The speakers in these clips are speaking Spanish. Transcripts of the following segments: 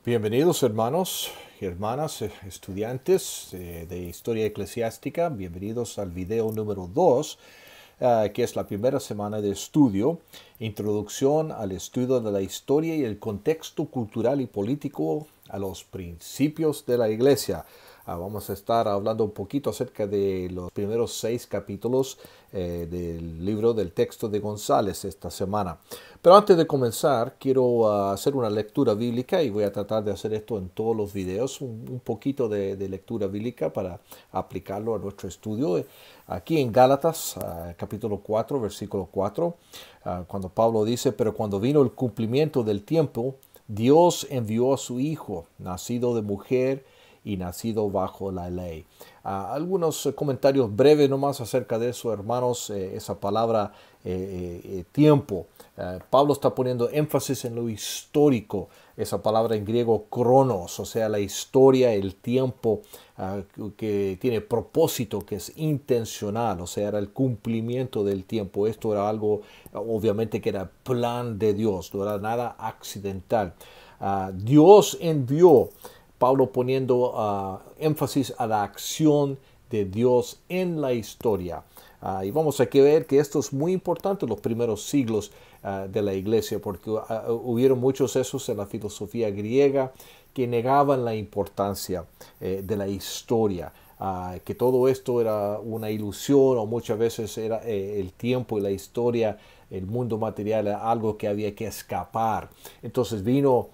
Bienvenidos hermanos y hermanas, estudiantes de Historia Eclesiástica. Bienvenidos al video número 2, que es la primera semana de estudio, Introducción al estudio de la historia y el contexto cultural y político a los principios de la Iglesia. Vamos a estar hablando un poquito acerca de los primeros 6 capítulos del libro del texto de González esta semana. Pero antes de comenzar, quiero hacer una lectura bíblica y voy a tratar de hacer esto en todos los videos, un poquito de lectura bíblica para aplicarlo a nuestro estudio. Aquí en Gálatas, capítulo 4, versículo 4, cuando Pablo dice, pero cuando vino el cumplimiento del tiempo, Dios envió a su Hijo, nacido de mujer y nacido bajo la ley. Algunos comentarios breves nomás acerca de eso, hermanos. Esa palabra tiempo. Pablo está poniendo énfasis en lo histórico. Esa palabra en griego cronos, o sea, la historia, el tiempo que tiene propósito, que es intencional, o sea, era el cumplimiento del tiempo. Esto era algo, obviamente, que era plan de Dios, no era nada accidental. Dios envió, Pablo poniendo énfasis a la acción de Dios en la historia. Y vamos a ver que esto es muy importante en los primeros siglos de la iglesia, porque hubieron muchos esos en la filosofía griega que negaban la importancia de la historia, que todo esto era una ilusión, o muchas veces era el tiempo y la historia, el mundo material, era algo que había que escapar. Entonces vino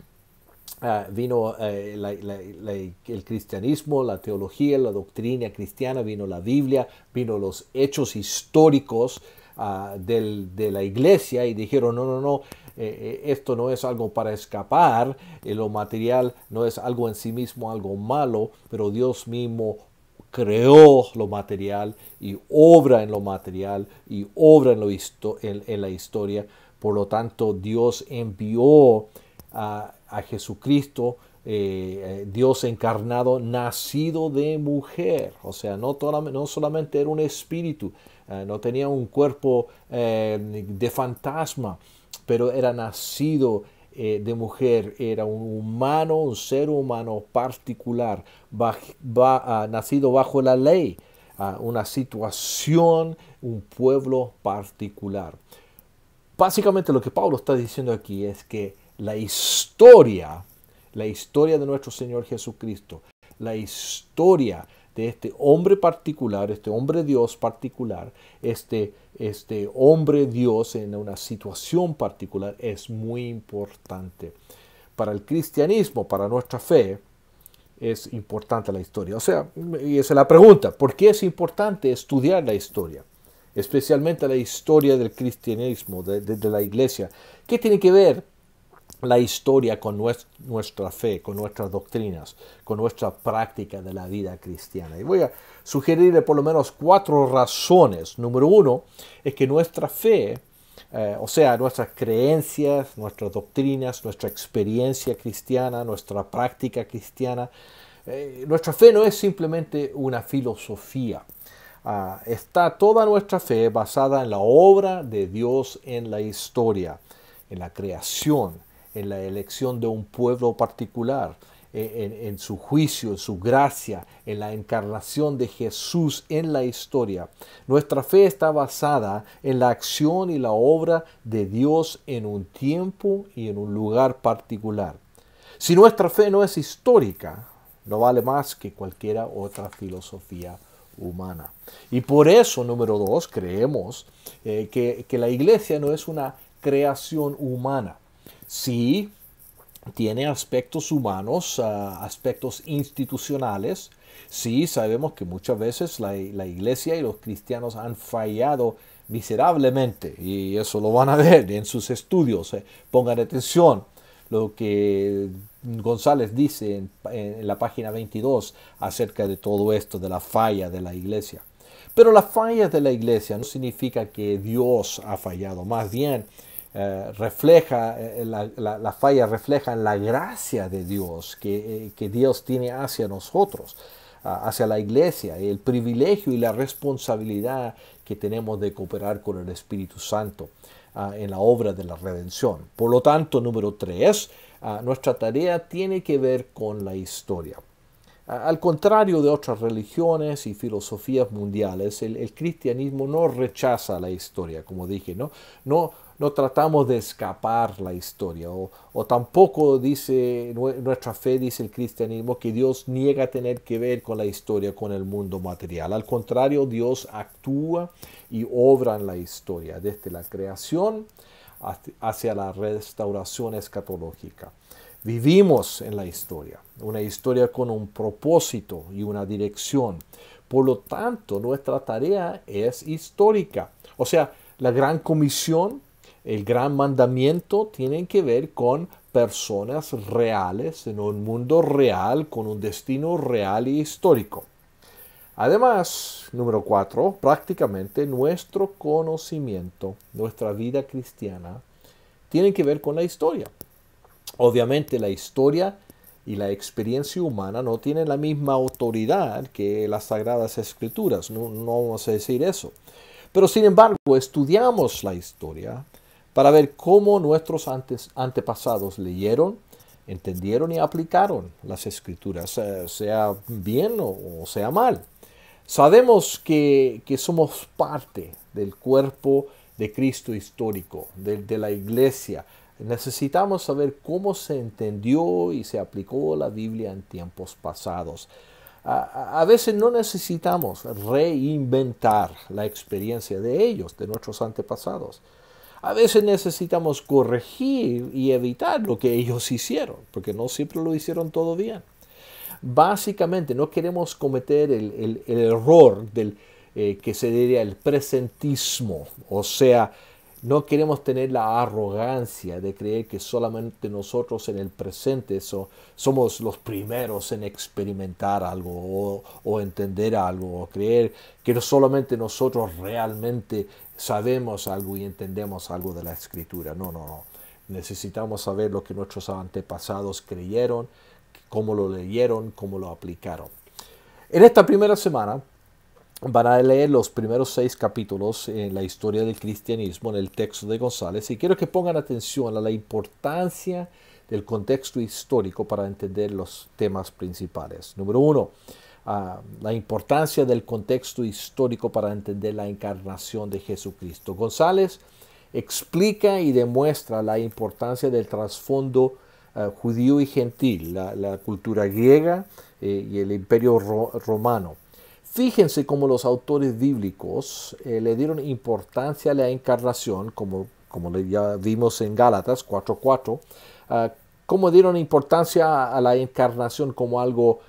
el cristianismo, la teología, la doctrina cristiana, vino la Biblia, vino los hechos históricos de la iglesia y dijeron, no, esto no es algo para escapar, lo material no es algo en sí mismo, algo malo, pero Dios mismo creó lo material y obra en lo material y obra en la historia. Por lo tanto, Dios envió a Jesucristo, Dios encarnado, nacido de mujer. O sea, no solamente era un espíritu, no tenía un cuerpo de fantasma, pero era nacido de mujer, era un humano, un ser humano particular, nacido bajo la ley, una situación, un pueblo particular. Básicamente lo que Pablo está diciendo aquí es que la historia de nuestro Señor Jesucristo, la historia de este hombre particular, este hombre Dios particular, este hombre Dios en una situación particular es muy importante. Para el cristianismo, para nuestra fe, es importante la historia. O sea, y esa es la pregunta, ¿por qué es importante estudiar la historia? Especialmente la historia del cristianismo, de la iglesia. ¿Qué tiene que ver la historia con nuestra fe, con nuestras doctrinas, con nuestra práctica de la vida cristiana? Y voy a sugerirle por lo menos 4 razones. Número 1 es que nuestra fe, o sea, nuestras creencias, nuestras doctrinas, nuestra experiencia cristiana, nuestra práctica cristiana, nuestra fe no es simplemente una filosofía. Está toda nuestra fe basada en la obra de Dios en la historia, en la creación, en la elección de un pueblo particular, en su juicio, en su gracia, en la encarnación de Jesús en la historia. Nuestra fe está basada en la acción y la obra de Dios en un tiempo y en un lugar particular. Si nuestra fe no es histórica, no vale más que cualquier otra filosofía humana. Y por eso, número 2, creemos que la iglesia no es una creación humana. Sí, tiene aspectos humanos, aspectos institucionales. Sí, sabemos que muchas veces la iglesia y los cristianos han fallado miserablemente, y eso lo van a ver en sus estudios. Pongan atención lo que González dice en la página 22 acerca de todo esto, de la falla de la iglesia. Pero la falla de la iglesia no significa que Dios ha fallado, más bien la falla refleja la gracia de Dios que Dios tiene hacia nosotros, hacia la iglesia, el privilegio y la responsabilidad que tenemos de cooperar con el Espíritu Santo en la obra de la redención. Por lo tanto, número 3, Nuestra tarea tiene que ver con la historia. Al contrario de otras religiones y filosofías mundiales, el cristianismo no rechaza la historia, como dije, ¿no? No tratamos de escapar la historia, o tampoco dice nuestra fe, dice el cristianismo, que Dios niega tener que ver con la historia, con el mundo material. Al contrario, Dios actúa y obra en la historia, desde la creación hacia la restauración escatológica. Vivimos en la historia, una historia con un propósito y una dirección. Por lo tanto, nuestra tarea es histórica. O sea, la gran comisión, el gran mandamiento tienen que ver con personas reales en un mundo real, con un destino real y histórico. Además, número 4, prácticamente nuestro conocimiento, nuestra vida cristiana, tienen que ver con la historia. Obviamente la historia y la experiencia humana no tienen la misma autoridad que las Sagradas Escrituras, no vamos a decir eso. Pero sin embargo, estudiamos la historia para ver cómo nuestros antepasados leyeron, entendieron y aplicaron las Escrituras, sea bien o sea mal. Sabemos que somos parte del cuerpo de Cristo histórico, de la iglesia. Necesitamos saber cómo se entendió y se aplicó la Biblia en tiempos pasados. A veces no necesitamos reinventar la experiencia de ellos, de nuestros antepasados. A veces necesitamos corregir y evitar lo que ellos hicieron, porque no siempre lo hicieron todo bien. Básicamente no queremos cometer el error del que se diría el presentismo, o sea, no queremos tener la arrogancia de creer que solamente nosotros en el presente somos los primeros en experimentar algo o entender algo, o creer que solamente nosotros realmente sabemos algo y entendemos algo de la Escritura. No. Necesitamos saber lo que nuestros antepasados creyeron, cómo lo leyeron, cómo lo aplicaron. En esta primera semana van a leer los primeros 6 capítulos en la historia del cristianismo en el texto de González y quiero que pongan atención a la importancia del contexto histórico para entender los temas principales. Número 1, la importancia del contexto histórico para entender la encarnación de Jesucristo. González explica y demuestra la importancia del trasfondo judío y gentil, la cultura griega y el imperio romano. Fíjense cómo los autores bíblicos le dieron importancia a la encarnación, como ya vimos en Gálatas 4:4, cómo dieron importancia a la encarnación como algo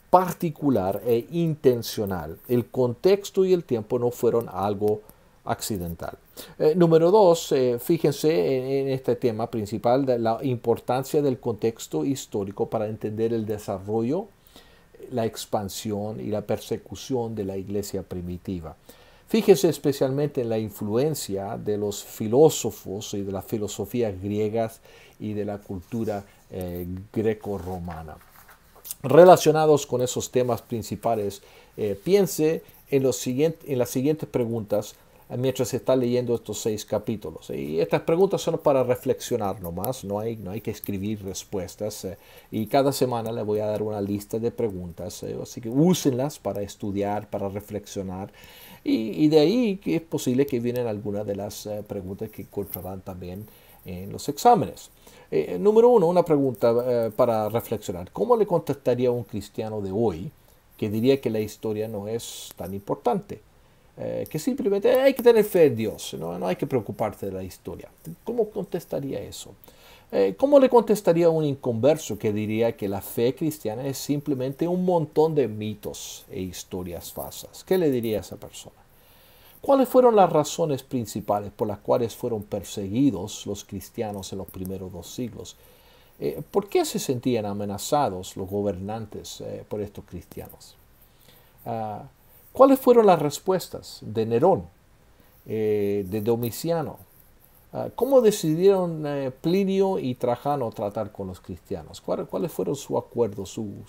particular e intencional. El contexto y el tiempo no fueron algo accidental. Número 2, fíjense en este tema principal de la importancia del contexto histórico para entender el desarrollo, la expansión y la persecución de la iglesia primitiva. Fíjese especialmente en la influencia de los filósofos y de las filosofías griegas y de la cultura greco-romana. Relacionados con esos temas principales, piense en las siguientes preguntas mientras está leyendo estos 6 capítulos. Y estas preguntas son para reflexionar nomás, no hay que escribir respuestas. Y cada semana le voy a dar una lista de preguntas, así que úsenlas para estudiar, para reflexionar. Y de ahí que es posible que vienen algunas de las preguntas que encontrarán también en los exámenes. Número 1, una pregunta para reflexionar. ¿Cómo le contestaría a un cristiano de hoy que diría que la historia no es tan importante? Que simplemente hay que tener fe en Dios, no hay que preocuparse de la historia. ¿Cómo contestaría eso? ¿Cómo le contestaría a un inconverso que diría que la fe cristiana es simplemente un montón de mitos e historias falsas? ¿Qué le diría a esa persona? ¿Cuáles fueron las razones principales por las cuales fueron perseguidos los cristianos en los primeros 2 siglos? ¿Por qué se sentían amenazados los gobernantes por estos cristianos? ¿Cuáles fueron las respuestas de Nerón, de Domiciano? ¿Cómo decidieron Plinio y Trajano tratar con los cristianos? ¿Cuáles fueron su acuerdo, su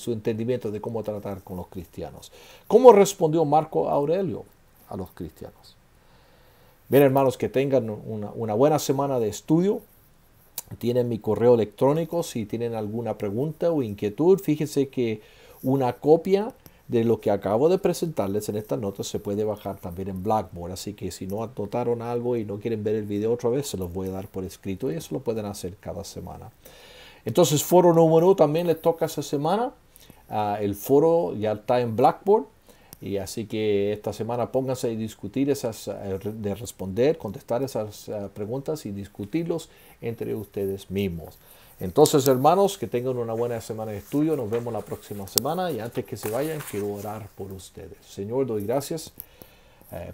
entendimiento de cómo tratar con los cristianos? ¿Cómo respondió Marco Aurelio a los cristianos? Bien, hermanos, que tengan una buena semana de estudio Tienen mi correo electrónico si tienen alguna pregunta o inquietud. Fíjense que una copia de lo que acabo de presentarles en estas notas se puede bajar también en Blackboard. Así que si no anotaron algo y no quieren ver el video otra vez, se los voy a dar por escrito y eso lo pueden hacer cada semana. Entonces, foro número 1 también les toca esa semana. El foro ya está en Blackboard. Y así que esta semana pónganse a discutir de responder, contestar esas preguntas y discutirlos entre ustedes mismos. Entonces, hermanos, que tengan una buena semana de estudio. Nos vemos la próxima semana. Y antes que se vayan, quiero orar por ustedes. Señor, doy gracias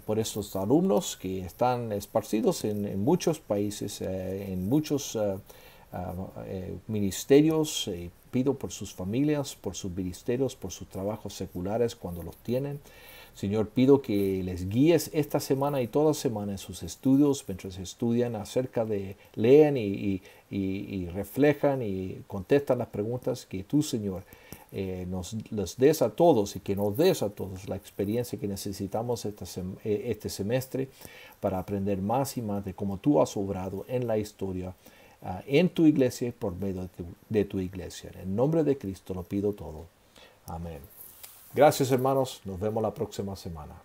por estos alumnos que están esparcidos en muchos países, en muchos ministerios. Pido por sus familias, por sus ministerios, por sus trabajos seculares cuando los tienen. Señor, pido que les guíes esta semana y toda semana en sus estudios, mientras estudian lean y reflejan y contestan las preguntas, que tú, Señor, les des a todos y que nos des a todos la experiencia que necesitamos este semestre para aprender más y más de cómo tú has obrado en la historia, en tu iglesia y por medio de tu iglesia. En el nombre de Cristo lo pido todo. Amén. Gracias, hermanos. Nos vemos la próxima semana.